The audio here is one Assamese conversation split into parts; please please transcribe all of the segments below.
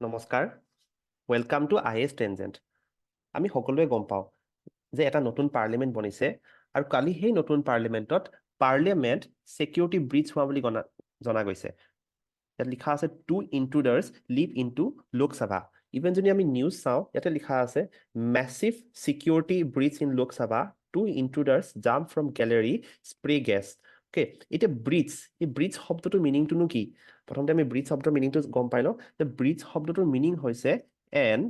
নমস্কাৰ ওয়েলকাম টু আইএছ টেনজেন্ট আমি সকলোৱে গম পাওঁ যে এটা নতুন পাৰ্লিমেণ্ট বনিছে আৰু কালি সেই নতুন পাৰ্লিমেণ্টত পাৰ্লিয়ামেণ্ট ছিকিউৰিটি ব্ৰিচ হোৱা বুলি জনা গৈছে ইয়াত লিখা আছে two intruders leave into Lok Sabha even যদি আমি নিউজ চাওঁ ইয়াতে লিখা আছে massive security breach in Lok Sabha two intruders jump from gallery spray gas okay এতিয়া ব্ৰিচ এই ব্ৰিচ শব্দটোৰ মিনিংটোনো কি প্ৰথমতে আমি ব্ৰিজ শব্দৰ মিনিংটো গম পাই লওঁ যে ব্ৰিজ শব্দটোৰ মিনিং হৈছে N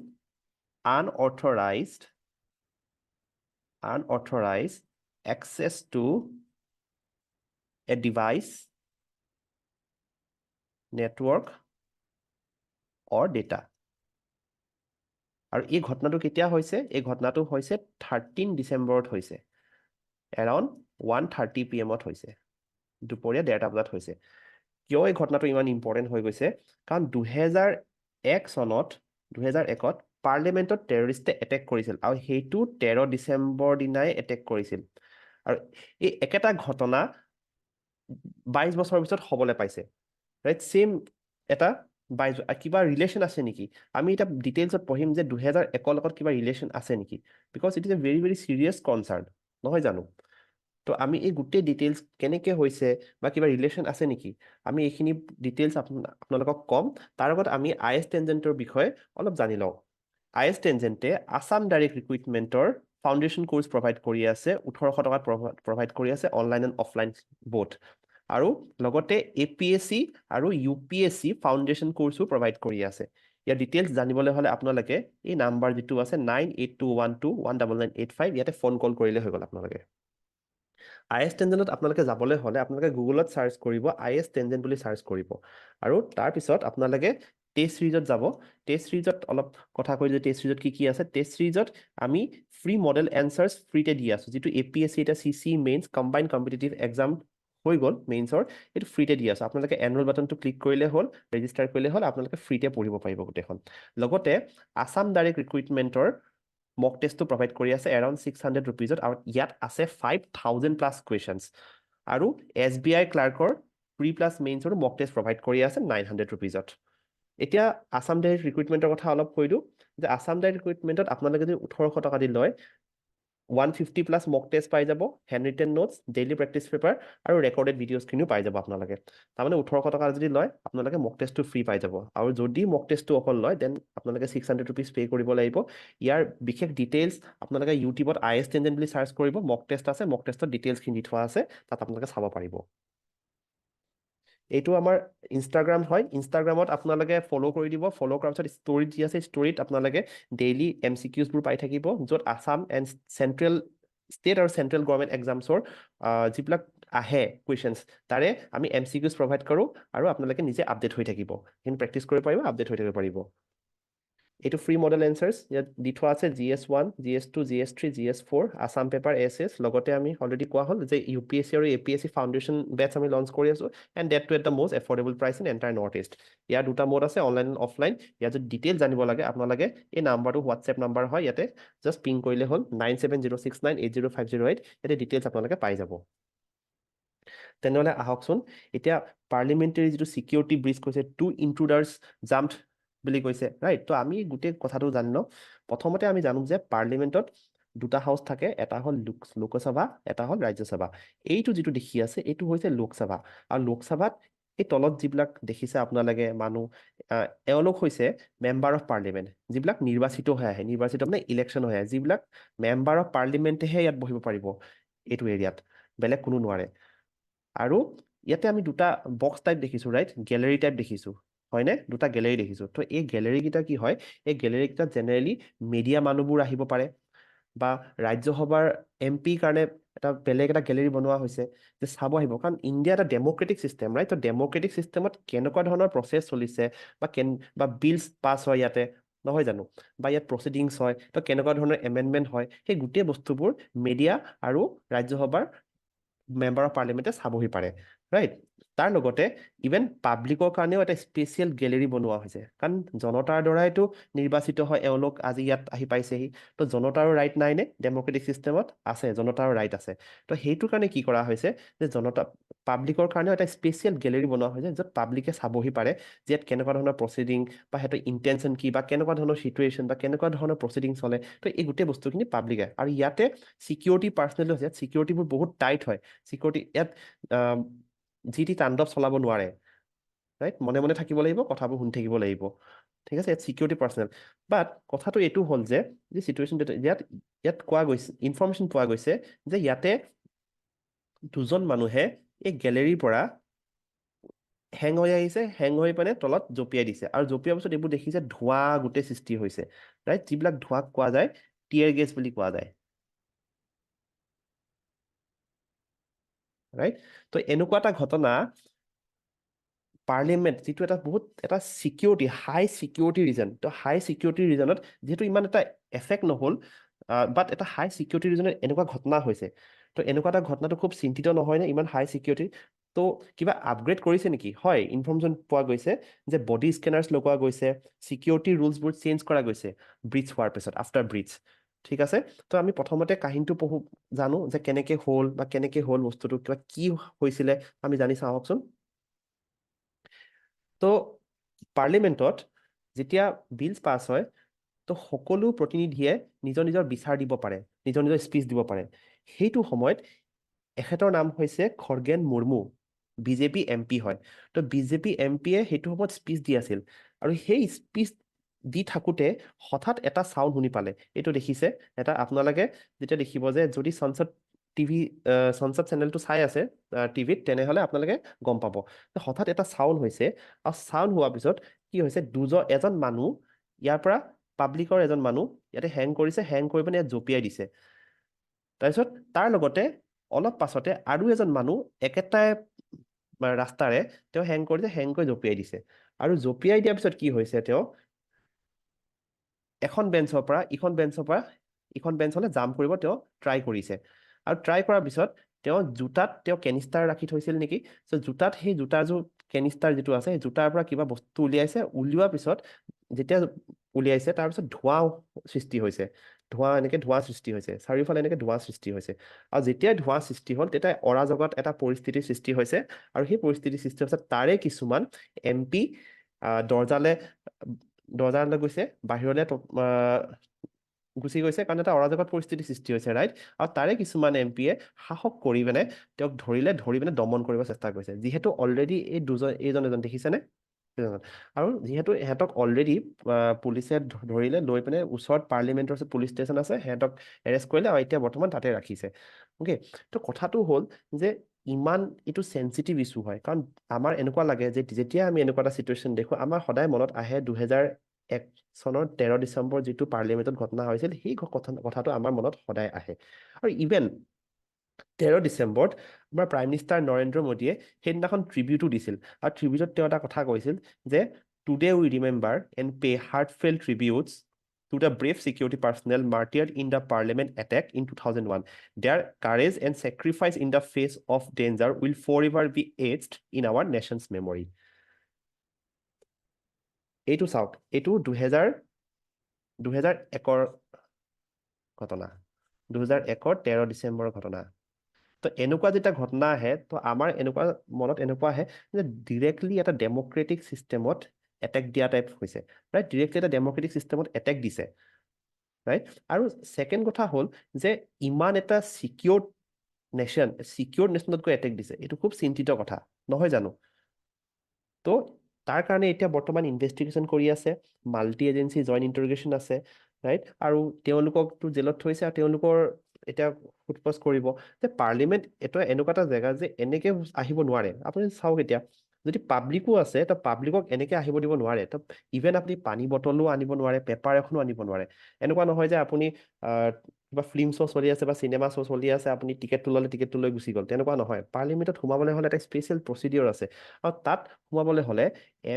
unauthorized access to a device, network or data. আৰু এই ঘটনাটো কেতিয়া হৈছে এই ঘটনাটো হৈছে 13 ডিসেম্বৰত হৈছে এৰাউণ্ড 1:30 PM হৈছে দুপৰীয়া 1:30 বজাত হৈছে কিয় এই ঘটনাটো ইমান ইম্পৰ্টেণ্ট হৈ গৈছে কাৰণ 2001 চনত 2001ত পাৰ্লিমেণ্টত টেৰৰিষ্টে এটেক কৰিছিল আৰু সেইটো 13 ডিচেম্বৰ দিনাই এটেক কৰিছিল আৰু এই একেটা ঘটনা 22 বছৰৰ পিছত হ'বলৈ পাইছে ৰাইট সেম এটা কিবা ৰিলেশ্যন আছে নেকি আমি এটা ডিটেইলছত পঢ়িম যে 2001 লগত কিবা ৰিলেশ্যন আছে নেকি because it is a very very serious concern নহয় জানো তো আমি এই গোটেই ডিটেইলছ কেনেকৈ হৈছে বা কিবা ৰিলেশ্যন আছে নেকি আমি এইখিনি ডিটেইলছ আপোনালোকক ক'ম তাৰ আগত আমি আইএছ টেনজেণ্টৰ বিষয়ে অলপ জানি লওঁ আইএছ টেনজেণ্টে আছাম ডাইৰেক্ট ৰিক্ৰুইটমেণ্টৰ ফাউণ্ডেশ্যন কোৰ্চ প্ৰভাইড কৰি আছে 1800 টকাত প্ৰভাইড কৰি আছে অনলাইন এণ্ড অফলাইন বোথ আৰু লগতে APSC আৰু UPSC ফাউণ্ডেশ্যন কোৰ্চো প্ৰভাইড কৰি আছে ইয়াৰ ডিটেইলছ জানিবলৈ হ'লে আপোনালোকে এই নাম্বাৰ যিটো আছে 9821219985 ইয়াতে ফোন কল কৰিলে হৈ গ'ল আপোনালোকে আইএছ টেনজেণ্টত আপোনালোকে যাবলৈ হ'লে আপোনালোকে গুগলত চাৰ্চ কৰিব আইএছ টেনজেণ্ট বুলি চাৰ্চ কৰিব আৰু তাৰপিছত আপোনালোকে টেষ্ট সিৰিজত যাব টেষ্ট সিৰিজত অলপ কথা কৈ যে টেষ্ট সিৰিজত কি আছে টেষ্ট সিৰিজত আমি ফ্ৰী মডেল এনচাৰ্ছ ফ্ৰীতে দি আছোঁ যিটো APSC এটা CC mains combine competitive exam হৈ গ'ল মেইনছৰ এইটো ফ্ৰীতে দি আছোঁ আপোনালোকে এনৰোল বাটনটো ক্লিক কৰিলে হ'ল ৰেজিষ্টাৰ কৰিলে হ'ল আপোনালোকে ফ্ৰীতে পঢ়িব পাৰিব গোটেইখন লগতে আছাম ডাইৰেক্ট ৰিক্ৰুইটমেণ্টৰ মক টেষ্টটো প্ৰভাইড কৰি আছে এৰাউণ্ড 600 ৰুপিজত আৰু ইয়াত আছে 5000+ কুৱেশ্যনছ আৰু SBI ক্লাৰ্কৰ প্ৰি প্লাছ মেইনছৰো মক টেষ্ট প্ৰভাইড কৰি আছে 900 ৰুপিজত এতিয়া আছাম ডাইৰেক্ট ৰিক্ৰুইটমেণ্টৰ কথা অলপ কৈ দিওঁ যে আছাম ডাইৰেক্ট ৰিক্ৰুইটমেণ্টত আপোনালোকে যদি 1800 টকা দি লয় 150+ মক টেষ্ট পাই যাব hand written notes daily practice paper আৰু ৰেকৰ্ডেড ভিডিঅ'জখিনিও পাই যাব আপোনালোকে তাৰমানে 1800 টকা যদি লয় আপোনালোকে মক টেষ্টটো ফ্ৰী পাই যাব আৰু যদি মক টেষ্টটো অকল লয় দেন আপোনালোকে 600 ৰুপিজ পে' কৰিব লাগিব ইয়াৰ বিশেষ ডিটেইলছ আপোনালোকে ইউটিউবত আইএছ টেনজেণ্ট বুলি চাৰ্চ কৰিব মক টেষ্ট আছে মক টেষ্টৰ ডিটেইলছখিনি দি থোৱা আছে তাত আপোনালোকে চাব পাৰিব এইটো আমাৰ ইনষ্টাগ্ৰাম হয় ইনষ্টাগ্ৰামত আপোনালোকে ফ'ল' কৰি দিব ফ'ল' কৰাৰ পিছত ষ্টৰিত যি আছে ষ্টৰিত আপোনালোকে ডেইলি MCQsবোৰ পাই থাকিব য'ত আছাম এণ্ড চেণ্ট্ৰেল ষ্টেট আৰু চেণ্ট্ৰেল গভৰ্ণমেণ্ট এক্সামছৰ যিবিলাক আহে কুৱেশ্যনছ তাৰে আমি MCQs প্ৰভাইড কৰোঁ আৰু আপোনালোকে নিজে আপডেট হৈ থাকিব সেইখিনি প্ৰেক্টিছ কৰিব পাৰিব আপডেট হৈ থাকিব পাৰিব এইটো ফ্ৰী মডেল এনচাৰ্ছ ইয়াত দি থোৱা আছে GS1 GS2 GS3 GS4 Assam paper SS লগতে আমি অলৰেডি কোৱা হ'ল যে UPSC আৰু APSC ফাউণ্ডেশ্যন বেটছ আমি লঞ্চ কৰি আছোঁ and that too at the most affordable price in entire north east ইয়াৰ দুটা মোড আছে অনলাইন এণ্ড অফলাইন ইয়াত যদি ডিটেইলছ জানিব লাগে আপোনালোকে এই নাম্বাৰটো হোৱাটছএপ নাম্বাৰ হয় ইয়াতে জাষ্ট পিং কৰিলে হ'ল 9706980508 ইয়াতে ডিটেইলছ আপোনালোকে পাই যাব তেনেহ'লে আহকচোন এতিয়া পাৰ্লিমেণ্টেৰী যিটো ছিকিউৰিটি ব্ৰিজ কৈছে টু ইন্ট্ৰুডাৰ্ছ জাম্পড বুলি কৈছে ৰাইট তো আমি গোটেই কথাটো জানি লওঁ প্ৰথমতে আমি জানো যে পাৰ্লিমেণ্টত দুটা হাউচ থাকে এটা হ'ল লোকসভা এটা হ'ল ৰাজ্যসভা এইটো যিটো দেখি আছে এইটো হৈছে লোকসভা আৰু লোকসভাত এই তলত যিবিলাক দেখিছে আপোনালোকে মানুহ এওঁলোক হৈছে মেম্বাৰ অফ পাৰ্লিমেণ্ট যিবিলাক নিৰ্বাচিত হৈ আহে নিৰ্বাচিত মানে ইলেকশ্যন হৈ আহে যিবিলাক মেম্বাৰ অফ পাৰ্লিমেণ্টেহে ইয়াত বহিব পাৰিব এইটো এৰিয়াত বেলেগ কোনো নোৱাৰে আৰু ইয়াতে আমি দুটা বক্স টাইপ দেখিছোঁ ৰাইট গেলেৰী টাইপ দেখিছোঁ হয়নে দুটা গেলেৰী দেখিছোঁ তো এই গেলেৰীকেইটা কি হয় এই গেলেৰীকেইটাত জেনেৰেলি মিডিয়া মানুহবোৰ আহিব পাৰে বা ৰাজ্যসভাৰ MP কাৰণে এটা বেলেগ এটা গেলেৰী বনোৱা হৈছে যে চাব আহিব কাৰণ ইণ্ডিয়া এটা ডেম'ক্ৰেটিক ছিষ্টেম ৰাইট তো ডেম'ক্ৰেটিক ছিষ্টেমত কেনেকুৱা ধৰণৰ প্ৰচেছ চলিছে বা বিলছ পাছ হয় ইয়াতে নহয় জানো বা ইয়াত প্ৰচিডিংছ হয় তো কেনেকুৱা ধৰণৰ এমেণ্ডমেণ্ট হয় সেই গোটেই বস্তুবোৰ মিডিয়া আৰু ৰাজ্যসভাৰ মেম্বাৰ অফ পাৰ্লিমেণ্টে চাবহি পাৰে ৰাইট তাৰ লগতে ইভেন পাব্লিকৰ কাৰণেও এটা স্পেচিয়েল গেলেৰী বনোৱা হৈছে কাৰণ জনতাৰ দ্বাৰাইতো নিৰ্বাচিত হয় এওঁলোক আজি ইয়াত আহি পাইছেহি তো জনতাৰো ৰাইট নাই নে ডেমক্ৰেটিক চিষ্টেমত আছে জনতাৰো ৰাইট আছে তো সেইটোৰ কাৰণে কি কৰা হৈছে যে জনতা পাব্লিকৰ কাৰণেও এটা স্পেচিয়েল গেলেৰী বনোৱা হৈছে য'ত পাব্লিকে চাবহি পাৰে যে ইয়াত কেনেকুৱা ধৰণৰ প্ৰচিডিং বা সিহঁতৰ ইণ্টেনশ্যন কি বা কেনেকুৱা ধৰণৰ চিটুৱেশ্যন বা কেনেকুৱা ধৰণৰ প্ৰচিডিং চলে তো এই গোটেই বস্তুখিনি পাব্লিকে আৰু ইয়াতে চিকিউৰিটি পাৰ্চনেলো আছে ইয়াত চিকিউৰিটিবোৰ বহুত টাইট হয় চিকিউৰিটি ইয়াত যি টি তাণ্ডৱ চলাব নোৱাৰে ৰাইট মনে মনে থাকিব লাগিব কথাবোৰ শুনি থাকিব লাগিব ঠিক আছে ইয়াত চিকিউৰিটি পাৰ্চনেল বাট কথাটো এইটো হ'ল যে চিটুৱেশ্যন ইয়াত ইয়াত কোৱা গৈছে ইনফৰ্মেশ্যন পোৱা গৈছে যে ইয়াতে দুজন মানুহে এই গেলেৰীৰ পৰা হেং হৈ আহিছে হেং হৈ পিনে তলত জঁপিয়াই দিছে আৰু জঁপিয়াৰ পিছত এইবোৰ দেখিছে ধোঁৱা গোটেই সৃষ্টি হৈছে ৰাইট যিবিলাক ধোঁৱাক কোৱা যায় টিয়াৰ গেছ বুলি কোৱা যায় ৰাইট তো এনেকুৱা এটা ঘটনা পাৰ্লিয়ামেণ্ট যিটো এটা বহুত এটা চিকিউৰিটি হাই চিকিউৰিটি ৰিজন তো হাই চিকিউৰিটি ৰিজনত যিহেতু ইমান এটা এফেক্ট নহ'ল বাট এটা হাই চিকিউৰিটি ৰিজনত এনেকুৱা ঘটনা হৈছে তো এনেকুৱা এটা ঘটনাটো খুব চিন্তিত নহয় নে ইমান হাই চিকিউৰিটি তো কিবা আপগ্ৰেড কৰিছে নেকি হয় ইনফৰ্মেশ্যন পোৱা গৈছে যে বডি স্কেনাৰ্ছ লগোৱা গৈছে চিকিউৰিটি ৰুলছবোৰ চেঞ্জ কৰা গৈছে ব্ৰিজ হোৱাৰ পিছত আফটাৰ ব্ৰিজ ঠিক আছে তো আমি প্ৰথমতে কাহিনীটো পঢ়ো জানো যে কেনেকে হ'ল বা কেনেকে হ'ল বস্তুটো কিবা কি হৈছিলে আমি জানি চাওকচোন তো পাৰ্লিমেণ্টত যেতিয়া বিলছ পাছ হয় তো সকলো প্ৰতিনিধিয়ে নিজৰ নিজৰ বিচাৰ দিব পাৰে নিজৰ নিজৰ স্পীচ দিব পাৰে সেইটো সময়ত এখেতৰ নাম হৈছে খৰ্গেন মুৰ্মু বিজেপি এমপি হয় তো বিজেপি এমপিয়ে সেইটো সময়ত স্পীচ দি আছিল আৰু সেই স্পীচ দি থাকোঁতে হঠাৎ এটা চাউণ্ড শুনি পালে এইটো দেখিছে এটা আপোনালোকে যেতিয়া দেখিব যে যদি সংসদ টিভি সংসদ চেনেলটো চাই আছে টিভিত তেনেহ'লে আপোনালোকে গম পাব হঠাৎ এটা চাউণ্ড হৈছে আৰু চাউণ্ড হোৱাৰ পিছত কি হৈছে এজন মানুহ ইয়াৰ পৰা পাব্লিকৰ এজন মানুহ ইয়াতে হেং কৰিছে হেং কৰি পিনে ইয়াত জঁপিয়াই দিছে তাৰপিছত তাৰ লগতে অলপ পাছতে আৰু এজন মানুহ একেটাই ৰাস্তাৰে তেওঁ হেং কৰিছে হেং কৰি জঁপিয়াই দিছে আৰু জঁপিয়াই দিয়াৰ পিছত কি হৈছে তেওঁ এখন বেঞ্চৰ পৰা ইখন বেঞ্চলৈ জাম্প কৰিব তেওঁ ট্ৰাই কৰিছে আৰু ট্ৰাই কৰাৰ পিছত তেওঁ জোতাত তেওঁ কেনিষ্টাৰ ৰাখি থৈছিল নেকি চ' জোতাত সেই জোতাযোৰ কেনিষ্টাৰ যিটো আছে সেই জোতাৰ পৰা কিবা বস্তু উলিয়াইছে উলিওৱাৰ পিছত যেতিয়া উলিয়াইছে তাৰপিছত ধোঁৱা সৃষ্টি হৈছে ধোঁৱা সৃষ্টি হৈছে চাৰিওফালে এনেকে ধোঁৱা সৃষ্টি হৈছে আৰু যেতিয়া ধোঁৱা সৃষ্টি হ'ল তেতিয়া অৰাজকত এটা পৰিস্থিতিৰ সৃষ্টি হৈছে আৰু সেই পৰিস্থিতিৰ সৃষ্টি হৈছে তাৰে কিছুমান এমপি দৰ্জালৈ গৈছে বাহিৰলৈ গুচি গৈছে কাৰণ এটা অৰাজকত পৰিস্থিতিৰ সৃষ্টি হৈছে ৰাইট আৰু তাৰে কিছুমান এমপিয়ে সাহস কৰি পিনে তেওঁক ধৰি পিনে দমন কৰিব চেষ্টা কৰিছে যিহেতু অলৰেডি এইজন এজন দেখিছেনে আৰু যিহেতু সিহঁতক অলৰেডি পুলিচে ধৰিলে লৈ পিনে ওচৰত পাৰ্লিমেণ্টৰ পুলিচ ষ্টেচন আছে সিহঁতক এৰেষ্ট কৰিলে আৰু এতিয়া বৰ্তমান তাতে ৰাখিছে অ'কে তো কথাটো হ'ল যে ইমান এইটো চেঞ্চিটিভ ইছ্যু হয় কাৰণ আমাৰ এনেকুৱা লাগে যে যেতিয়া আমি এনেকুৱা এটা চিটুৱেশ্যন দেখো আমাৰ সদায় মনত আহে 2001 চনৰ 13 ডিচেম্বৰ যিটো পাৰ্লিমেণ্টত ঘটনা হৈছিল সেই কথাটো আমাৰ মনত সদায় আহে আৰু ইভেন 13 ডিচেম্বৰত আমাৰ প্ৰাইম মিনিষ্টাৰ নৰেন্দ্ৰ মোদীয়ে সেইদিনাখন ট্ৰিবিউটো দিছিল আৰু ট্ৰিবিউটত তেওঁ এটা কথা কৈছিল যে today we remember and pay heartfelt tributes to the brave security personnel martyred in the parliament attack in 2001. Their courage and sacrifice in the face of danger will forever be etched in our nation's memory. এইটো চাওক এইটো 2001ৰ ঘটনা 2001ৰ 13 ডিচেম্বৰৰ ঘটনা তো এনেকুৱা যেতিয়া ঘটনা আহে তো আমাৰ এনেকুৱা মনত এনেকুৱা আহে যে ডিৰেক্টলি এটা ডেমক্ৰেটিক চিষ্টেমত এটেক দিয়া টাইপ হৈছে ৰাইট ডিৰেক্টলি এটা ডেমক্ৰেটিক চিষ্টেমত এটেক দিছে ৰাইট আৰু ছেকেণ্ড কথা হ'ল যে ইমান এটা চিকিউৰ্ড নেশ্যনত গৈ এটেক দিছে এইটো খুব চিন্তিত কথা নহয় জানো তো তাৰ কাৰণে এতিয়া বৰ্তমান ইনভেষ্টিগেশ্যন কৰি আছে মাল্টি এজেঞ্চি জইণ্ট ইণ্টাৰগেশ্যন আছে ৰাইট আৰু তেওঁলোককতো জেলত থৈছে আৰু তেওঁলোকৰ এতিয়া সোধপোছ কৰিব যে পাৰ্লিমেণ্ট এইটো এনেকুৱা এটা জেগা যে এনেকে আহিব নোৱাৰে আপুনি চাওক এতিয়া যদি পাব্লিকো আছে তো পাব্লিকক এনেকে আহিব দিব নোৱাৰে তো ইভেন আপুনি পানী বটলো আনিব নোৱাৰে পেপাৰ এখনো আনিব নোৱাৰে এনেকুৱা নহয় যে আপুনি কিবা ফিল্ম শ্ব' চলি আছে বা চিনেমা শ্ব' চলি আছে আপুনি টিকেটটো ল'লে টিকেটটো লৈ গুচি গ'ল তেনেকুৱা নহয় পাৰ্লিমেণ্টত সোমাবলৈ হ'লে এটা স্পেচিয়েল প্ৰচিডিঅ'ৰ আছে আৰু তাত সোমাবলৈ হ'লে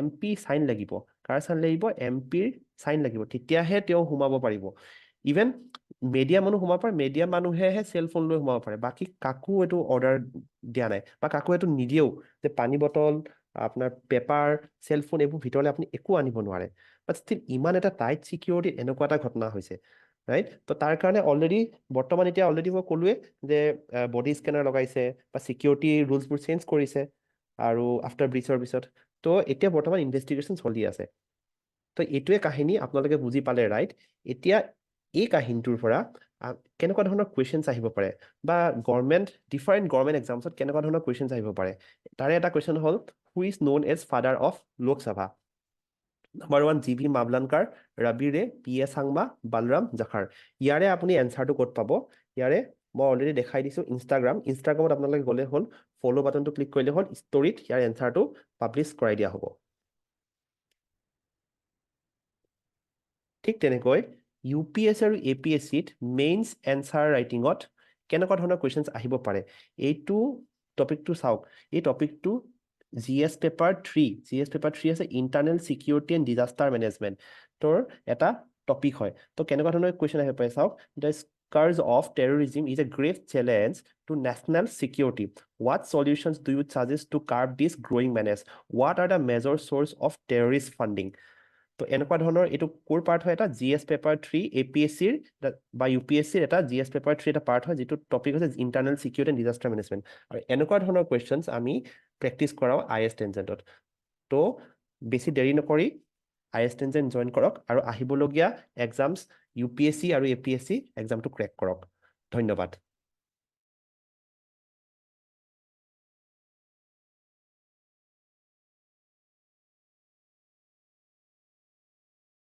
MP চাইন লাগিব কাৰ চাইন লাগিব MPৰ চাইন লাগিব তেতিয়াহে তেওঁ সোমাব পাৰিব ইভেন মিডিয়া মানুহ সোমাব পাৰে মিডিয়া মানুহেহে চেল ফোন লৈ সোমাব পাৰে বাকী কাকো এইটো অৰ্ডাৰ দিয়া নাই বা কাকো এইটো নিদিয়েও যে পানী বটল আপোনাৰ পেপাৰ চেল ফোন এইবোৰ ভিতৰলৈ আপুনি একো আনিব নোৱাৰে বাট ষ্টিল ইমান এটা টাইট চিকিউৰিটি এনেকুৱা এটা ঘটনা হৈছে ৰাইট তো তাৰ কাৰণে অলৰেডি বৰ্তমান এতিয়া অলৰেডি মই ক'লোৱে যে বডি স্কেনাৰ লগাইছে বা চিকিউৰিটি ৰুলছবোৰ চেঞ্জ কৰিছে আৰু আফটাৰ ব্ৰিচৰ পিছত তো এতিয়া বৰ্তমান ইনভেষ্টিগেশ্যন চলি আছে তো এইটোৱে কাহিনী আপোনালোকে বুজি পালে ৰাইট এতিয়া এই কাহিনীটোৰ পৰা কেনেকুৱা ধৰণৰ কুৱেশ্যনছ আহিব পাৰে বা ডিফাৰেণ্ট গভৰ্ণমেণ্ট এক্সামছত কেনেকুৱা ধৰণৰ কুৱেশ্যনছ আহিব পাৰে তাৰে এটা কুৱেশ্যন হ'ল who is known as father of Lok Sabha number 1 G V Mavalankar Ravi Ray P এ সাংমা বালৰাম জাখাৰ ইয়াৰে আপুনি এনচাৰটো ক'ত পাব ইয়াৰে মই অলৰেডি দেখাই দিছোঁ ইনষ্টাগ্ৰামত আপোনালোকে গ'লে হ'ল ফ'ল' বাটনটো ক্লিক কৰিলে হ'ল ষ্টৰিত ইয়াৰ এনচাৰটো পাব্লিছ কৰাই দিয়া হ'ব ঠিক তেনেকৈ UPSC আৰু APSCত মেইনছ এনচাৰ ৰাইটিঙত কেনেকুৱা ধৰণৰ কুৱেশ্যনছ আহিব পাৰে এইটো টপিকটো চাওক এই টপিকটো GS পেপাৰ 3 আছে ইণ্টাৰনেল চিকিউৰিটি এণ্ড ডিজাষ্টাৰ মেনেজমেণ্টৰ এটা টপিক হয় তো কেনেকুৱা ধৰণৰ কুৱেশ্যন আহিব পাৰে চাওক the scourge of terrorism is a grave challenge to national security what solutions do you suggest to curb this growing menace what are the major source of terrorist funding তো এনেকুৱা ধৰণৰ এইটো কোৰ পাৰ্ট হয় এটা GS পেপাৰ 3 APSCৰ বা UPSCৰ এটা GS পেপাৰ 3 এটা পাৰ্ট হয় যিটো টপিক হৈছে internal security and disaster management আৰু এনেকুৱা ধৰণৰ কুৱেশ্যনছ আমি প্ৰেক্টিছ কৰাওঁ IS টেনজেণ্টত তো বেছি দেৰি নকৰি IS টেনজেণ্ট জইন কৰক আৰু আহিবলগীয়া এক্সামছ UPSC আৰু APSC এক্সামটো ক্ৰেক কৰক ধন্যবাদ